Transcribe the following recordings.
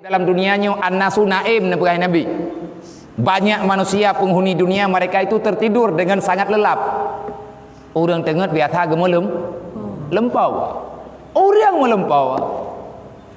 Dalam dunianya an-nasu naim Nabi. Banyak manusia penghuni dunia mereka itu tertidur dengan sangat lelap. Orang tengok biasa gemelem lempau. Orang melempau.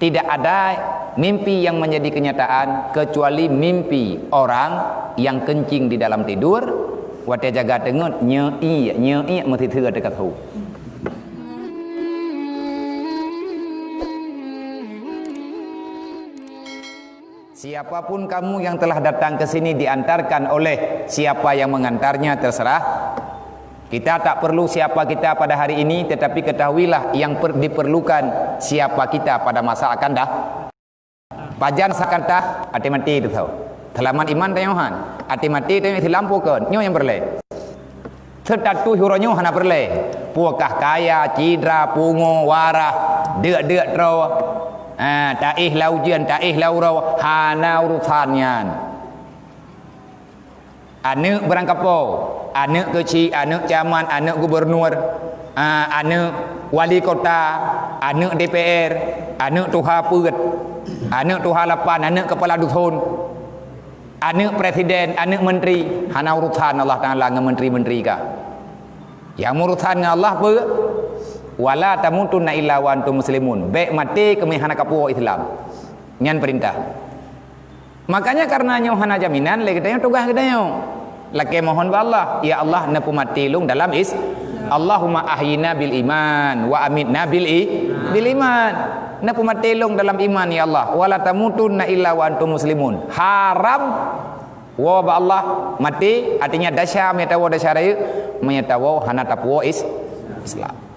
Tidak ada mimpi yang menjadi kenyataan kecuali mimpi orang yang kencing di dalam tidur. Wate jaga tengok nyei mesti thưa dekat hu. Siapapun kamu yang telah datang ke sini diantarkan oleh siapa yang mengantarnya terserah. Kita tak perlu siapa kita pada hari ini, tetapi ketahuilah yang diperlukan siapa kita pada masa akan dah. Pajan sakanta ati mati itu tahu. Telaman iman tayohan, ati mati tayo silampukeun, nyo yang berle. Setatu huronyo hana berle. Puakah kaya, cidra, pungo, warah, deuk-deuk tro. Taih laujian, taih laurau, hana urusannya. Anak berangkapo, anak kecil, anak camat, anak gubernur, anak wali kota, anak DPR, anak tuha put, anak tuha lapan, anak kepala dusun, anak presiden, anak menteri, hana urusan Allah Taala dengan menteri-menteri ka. Yang urusan Allah apa? Wala tamutunna illa wa antum muslimun. Baik mati kami hana kapuo Islam. Nyan perintah. Makanya karena nyo hana jaminan le kita tugas kita nyo. Laki mohon ba Allah, ya Allah napu mati lung dalam Allahumma ahyina bil iman wa amitna bil iman. Napu mati lung dalam iman ya Allah. Wala tamutunna illa wa antum muslimun. Haram wa ba Allah mati artinya dasya metawa dasyarayu menyatawa hana tapuo Islam.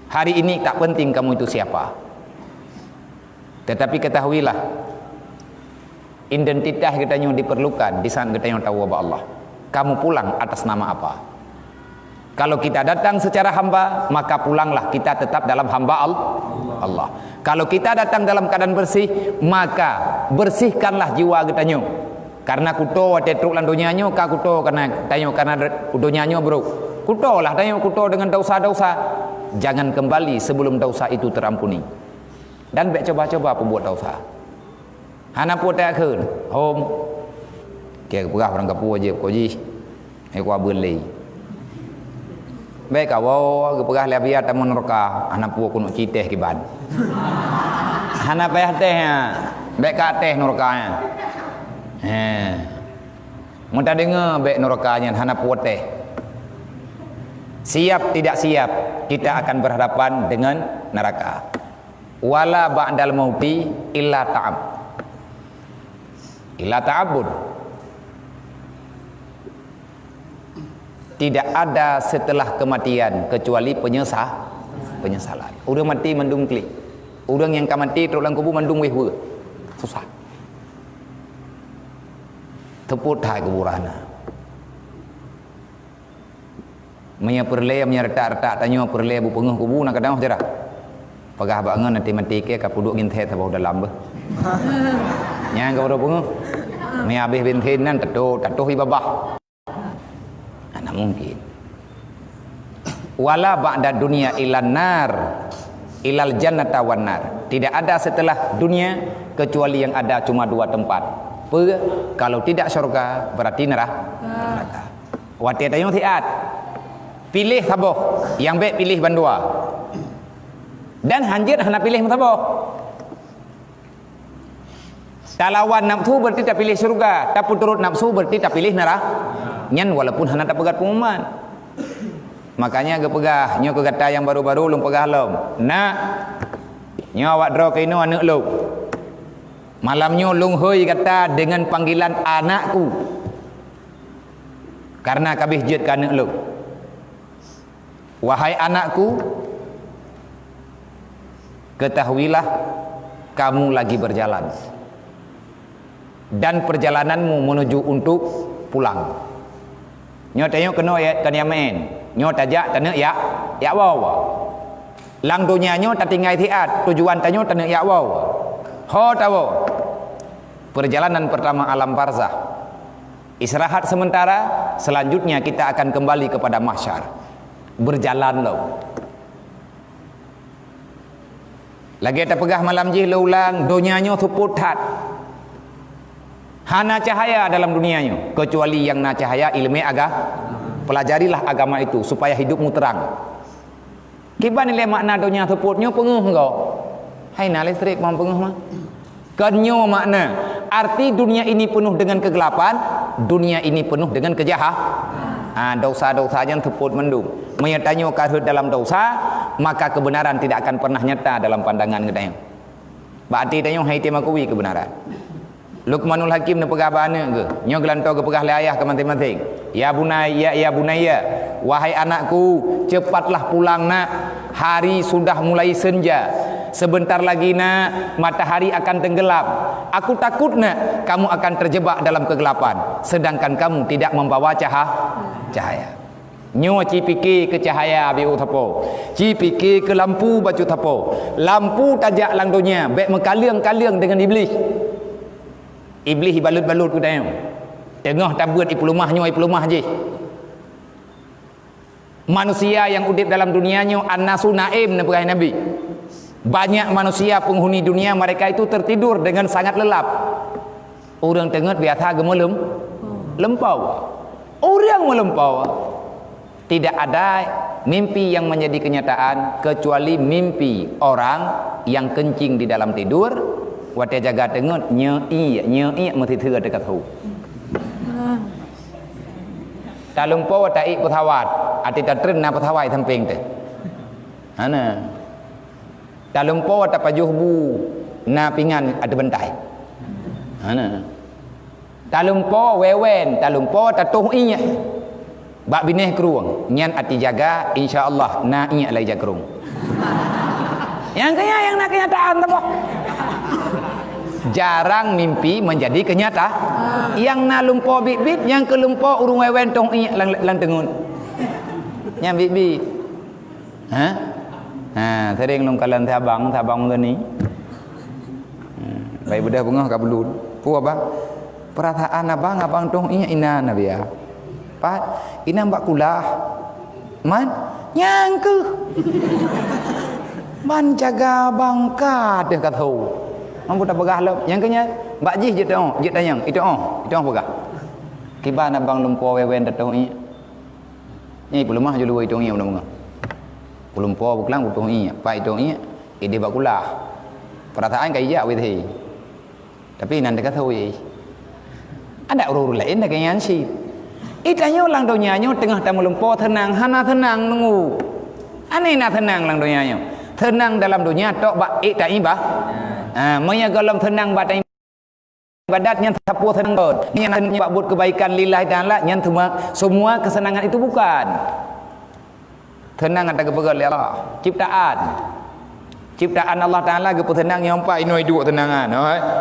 Hari ini tak penting kamu itu siapa. Tetapi ketahuilah identitas kita yang diperlukan di saat kita yang tahu bahwa Allah. Kamu pulang atas nama apa? Kalau kita datang secara hamba, maka pulanglah kita tetap dalam hamba Allah. Kalau kita datang dalam keadaan bersih, maka bersihkanlah jiwa kita nyo. Karena kuto tetruk lan dunianyo ka kuto karena tanyo karena dunianyo bro. Kuto lah tanyo kuto dengan dosa-dosa. Jangan kembali sebelum dosa itu terampuni. Dan baik coba-coba pembuat dosa. Hana puat tak keun. Hom. Kaya pegah orang kapu aja ko ji. Ai kwa beulei. Baik kau pegah le biar tamun neraka. Hana puat kuno citeh ki ban. Hana payah teh ha. Baik ka teh nerakanya. Mun tak dengar baik nerakanya hana puat teh. Siap tidak siap kita akan berhadapan dengan neraka. Wala ba'dal mauti illa ta'abbud. Tidak ada setelah kematian kecuali penyesalan. Orang mati mendung klik. Orang yang mati terus dalam kubur mendung weh. Susah. Teput hai kuburana. Maya perle maya retak-retak tanyo perle bu penguh kubu nak kadang cerah. Pagah bangun nanti mati ke ka puduk nginthe tabau dalam beh. Nyang ka penguh. Maya habis bintin nan tatuh ibabah. Ana mungkin. Wala ba'da dunia ilan nar ilal jannata wan nar. Tidak ada setelah dunia kecuali yang ada cuma dua tempat. Kalau tidak surga berarti neraka. Wati tanyo tiat. Pilih saboh, yang baik pilih bandua. Dan hanjir hana pilih saboh. Talawan nafsu berarti tak pilih surga, tapi turut nafsu berarti tak pilih neraka. Nyan walaupun hana tak pegat pengumuman. Makanya ge pegah nyo ke kata yang baru-baru lum pegah lom. Nak nyo awak draw kaino anak lu. Malamnyo lung hoi kata dengan panggilan anakku. Karena kabih jet ka anak lu. Wahai anakku, ketahuilah kamu lagi berjalan. Dan perjalananmu menuju untuk pulang. Nyo tengok kena ya kaniamen. Nyo tajak tanah ya waw. Lang dunia nyo tak tinggal tiat, tujuan tanyo tanah ya waw. Ho tahu. Perjalanan pertama alam barzah. Istirahat sementara, selanjutnya kita akan kembali kepada mahsyar. Berjalan lo. Lagi tak pegah malam jih ulang dunianya tuput hat. Hana cahaya dalam dunianya, kecuali yang na cahaya ilmu pelajarilah agama itu supaya hidupmu terang. Kiban nilai makna dunia tuputnya penguh engkau. Hai na listrik mau penguh mah. Kenyo makna arti dunia ini penuh dengan kegelapan, dunia ini penuh dengan kejahatan. Dosa-dosa yang tuput mendung. Menyertanya karut dalam dosa, maka kebenaran tidak akan pernah nyata dalam pandangan kita. Berarti tanya hai temakui kebenaran. Luqmanul Hakim ni pegah bana ke? Nyo gelanto ke pegah ayah ke masing-masing. Ya bunayya, ya bunayya, wahai anakku, cepatlah pulang nak. Hari sudah mulai senja. Sebentar lagi nak matahari akan tenggelam. Aku takut nak kamu akan terjebak dalam kegelapan, sedangkan kamu tidak membawa cahaya. Nyo ci fikir ke cahaya biu thapo. Ci fikir ke lampu baju thapo. Lampu tajak lang dunia, baik mengkaliang-kaliang dengan iblis. Iblis balut-balut ku tayang. Tengah tabut ipulumahnya ipulumah je. Manusia yang udip dalam dunianya an-nasu naim nabi Nabi. Banyak manusia penghuni dunia mereka itu tertidur dengan sangat lelap. Orang tengah biasa gemelem lempau. Orang melempau. Tidak ada mimpi yang menjadi kenyataan kecuali mimpi orang yang kencing di dalam tidur. Wate jaga tengok nyei mesti thưa dekat hu. Ta lumpur ta ik pethawat, ati ta trân na pethawai samping tu. Ana. Ta lumpur ta pajuh bu na pingan ada bentai. Ana. Ta lumpur wewen, ta lumpur ta tuh inya. Bak bineh keruang, nyan ati jaga insya-Allah na inya lai jagrung. Yang kaya yang nak kenyataan apa? Jarang mimpi menjadi kenyataan. Yang na lumpur bit-bit, yang ke lumpur urung wewen tong lang tengun. Yang bit-bit. Sering lung kalan tabang tu ni. Baik budak bengah ka belut. Pu abang. Perasaan abang tong ina nabiya. Pat ina mbak kulah. Man nyang ke. Man jaga bangka dah kata tahu. Mampu tak pegah lep. Yang kenya mbak jih je tong, je tanyang. Itu pegah. Kiban abang lumpur wewen datang ni. Ni pelumah je luai tong ni benda-benda. Lumpur buklang butuh ni. Pai tong ni ide bakulah. Perasaan kai ja withi. Tapi nan dekat tahu ye. Ada urut lain dah kaya si. Itanya lang donyanya tengah tamu lumpur tenang, hana tenang nunggu. Aneh na tenang lang donyanya. Tenang dalam dunia tok bak tak ibah. Maya galam tenang badan ibadat yang tapua tenang yang buat buat kebaikan lillahi ta'ala yang semua kesenangan itu bukan tenang ada kepegal Allah ciptaan Allah Ta'ala kepu tenang yang empat ino hidup tenangan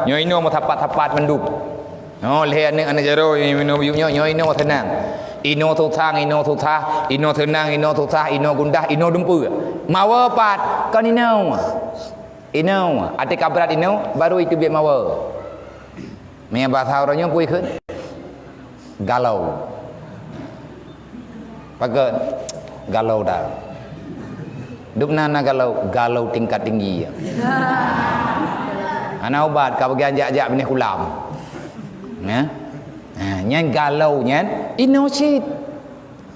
nyo ino mau tapat menduk lihat anak jaro ino ino tenang ino tutang ino tenang ino tutah ino gundah ino dumpu mawa pat kan ino ati kabrat ino baru itu biar mawa maya bahasa orangnya pui khun galau pakai galau dah dupna galau tingkat tinggi ana obat kau bagi anjak-anjak benih kulam nyan galau nyan ino shit.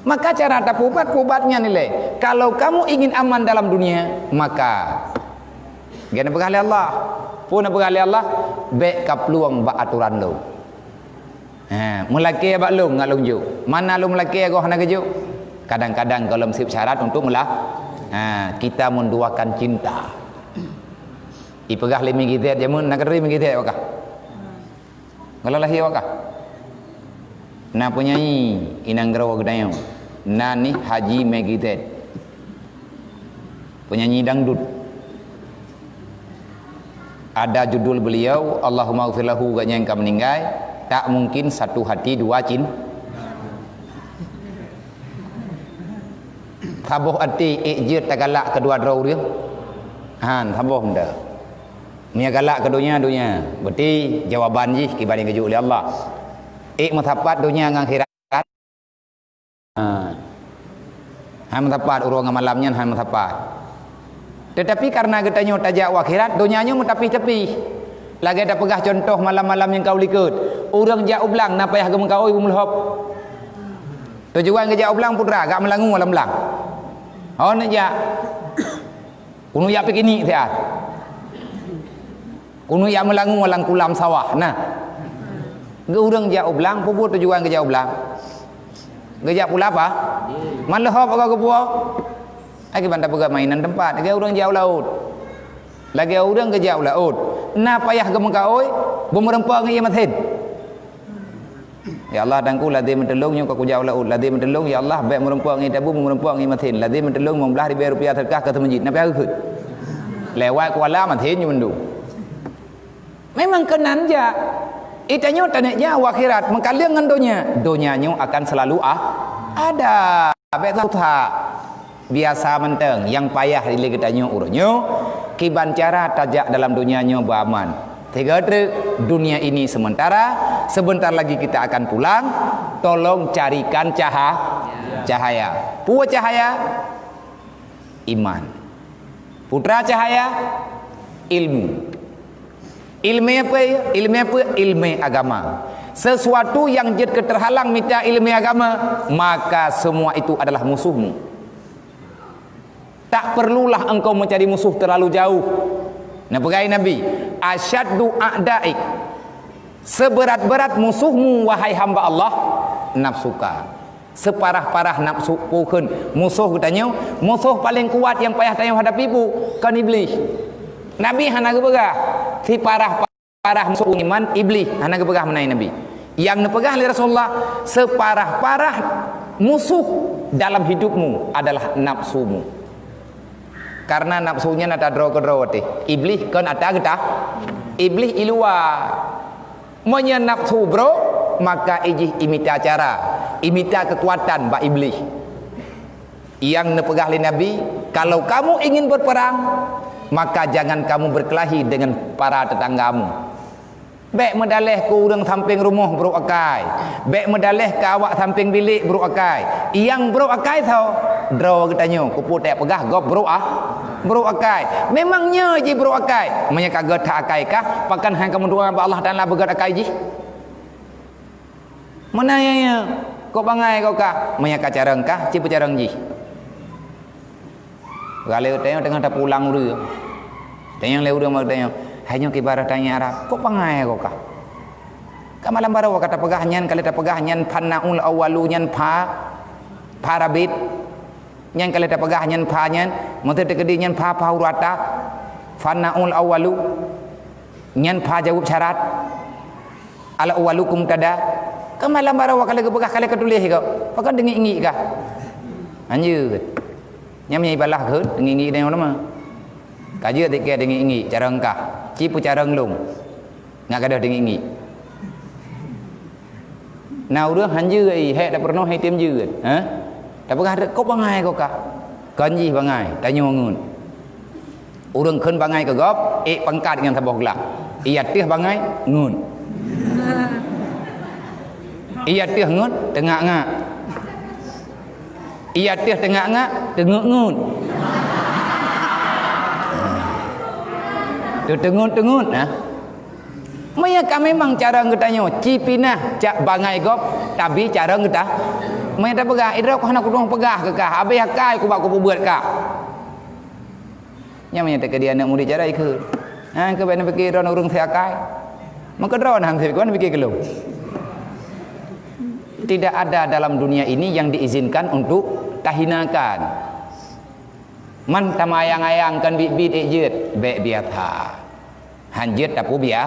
Maka cara pubatnya nilai kalau kamu ingin aman dalam dunia maka gana pegali Allah. Pun pegali Allah baik ka peluang ba aturan lu. Melaki ba lu ngalung ju. Mana lu melaki go hana geju. Kadang-kadang kalau sip syarat untuk kita menduakan cinta. Ipegah limi gitet jamun nagari gitet wakah. Kalau lahir wakah. Na punyai inang gerawa gedayang. Nani Haji Megitet. Penyanyi dangdut. Ada judul beliau Allahumma ighfir lahu gaknya yang meninggal. Tak mungkin satu hati dua cinta. Tabuh hati ijir tak galak kedua draw dia. Tabuh benda. Mia galak keduanya dunia. Berarti jawaban je kibari keju oleh Allah. Matapat dunia ngang akhirat. Han matapat urang malamnya han matapat. Tetapi karena kita nyo tajak akhirat, dunianya mentapi-tapi. Lagi ada pegah contoh malam-malam yang kau likut. Orang jak ublang na payah gemeng kau ibu melhop. Tujuan ke jak ublang putra gak melangu malam belang. Oh nak jak. Kuno jak pikini tiat. Kuno jak melangu malang kulam sawah. Nah. Ge urang jak ublang puput tujuan ke jak ublang. Ge jak pula apa? Malhop kau ke puak. Lagi bantah pegah mainan tempat. Lagi orang jauh laut. Lagi orang ke jauh laut. Na payah gemeng kau bumerempang ia mathin. Ya Allah dangku ladhi mentelung yang kau jauh laut. Ladhi mentelung ya Allah baik merempang ia tabu merempang ia mathin. Ladhi mentelung membelah ribu rupiah terkah ke masjid. Napa aku? Lewat kuala mathin you mendu. Memang kenan je. Itanya tanahnya akhirat mengkalian dengan dunia. Dunianya akan selalu ada. Baik tahu tak? Biasa menteng yang payah dili kita nyo urunyo kiban cara tajak dalam dunianya beraman. Tiga dunia ini sementara, sebentar lagi kita akan pulang. Tolong carikan cahaya. Puwa cahaya iman. Putra cahaya ilmu. Ilmu apa? Ilmu agama. Sesuatu yang jid keterhalang minta ilmu agama, maka semua itu adalah musuhmu. Tak perlulah engkau mencari musuh terlalu jauh. Nah, pegai Nabi, asyaddu a'daik. Seberat-berat musuhmu wahai hamba Allah, nafsuka. Separah-parah nafsu pukun musuh katanya, musuh paling kuat yang payah tanya hadapi pu kan iblis. Nabi hana gepegah. Si parah-parah musuh iman iblis hana gepegah menai Nabi. Yang nepegah oleh Rasulullah, separah-parah musuh dalam hidupmu adalah nafsumu. Karena nafsunya nata draw teh. Iblis kan ada getah. Iblis iluar. Monya nafsu bro, maka ijih imita cara, imita kekuatan ba iblis. Yang nepegah oleh Nabi, kalau kamu ingin berperang, maka jangan kamu berkelahi dengan para tetanggamu. Baik medaleh ke urang samping rumah bro akai. Baik medaleh ke awak samping bilik bro akai. Yang bro akai tau draw katanya kupu tak pegah gop bro akai. Memangnya je bro akai. Menya kagak tak akai kah? Pakan hang kamu doa Allah Taala begat akai je. Mana ya? Kau bangai kau kah? Menya ka carang kah? Ci pecarang je. Galeu tengah dah pulang uru. Tengah leu uru mak tengah. Hanya kibarat tanya Arab. Kau bangai kau kah? Ka malam baru kata pegahnyan kali ta pegahnyan panaul awalunya parabit. Yang kali ta pegahnyan panyan mote tekedi nyan pa paurata fanaul awalu nyan pa jawab syarat ala awalukum tada. Ka malam baru kali kepegah kali ketulih kau. Pakan dengi-ingi kah? Anjir. Nyam nyai balah ke dengi-ingi dengan lama. Kaji tik ke dengi-ingi cara engkah. Cipu cara ngelung. Ngak kada dengi-ingi. Nào đứa hành dư ấy hệ đã pernah hay tiêm dư hả? Đã pernah kau bangai kau kah? Kan ji bangai tanya ngun. Urang kan bangai ke gop pangkat dengan tabok lah. Iya tih bangai ngun. Iya tih ngun tengah ngak. Iya tih tengah ngak tengok ngun. Tu tengun ha. Maya kami memang cara ngetanya cipinah cak bangai gop tapi cara ngeta maya dah pegah idra ko hana ku dong pegah ke kah abe hakai ku bak ku buat kah nya maya tak dia nak murid cara ikut ha ke bana fikir ron urang saya kai maka ron hang saya kan fikir kelum tidak ada dalam dunia ini yang diizinkan untuk tahinakan man tamayang-ayangkan bibit ejit be biatha hanjit tapu biah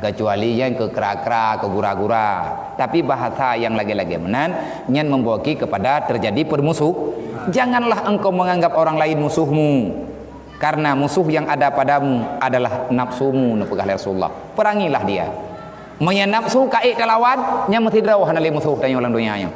kecuali yang ke kera-kera, ke gura-gura. Tapi bahasa yang lagi-lagi menan nyan membawa kepada terjadi permusuh. Janganlah engkau menganggap orang lain musuhmu. Karena musuh yang ada padamu adalah nafsumu nepegah Rasulullah. Perangilah dia. Menya nafsu kaik kelawan nya mesti drawah nali musuh tanya orang dunia nya.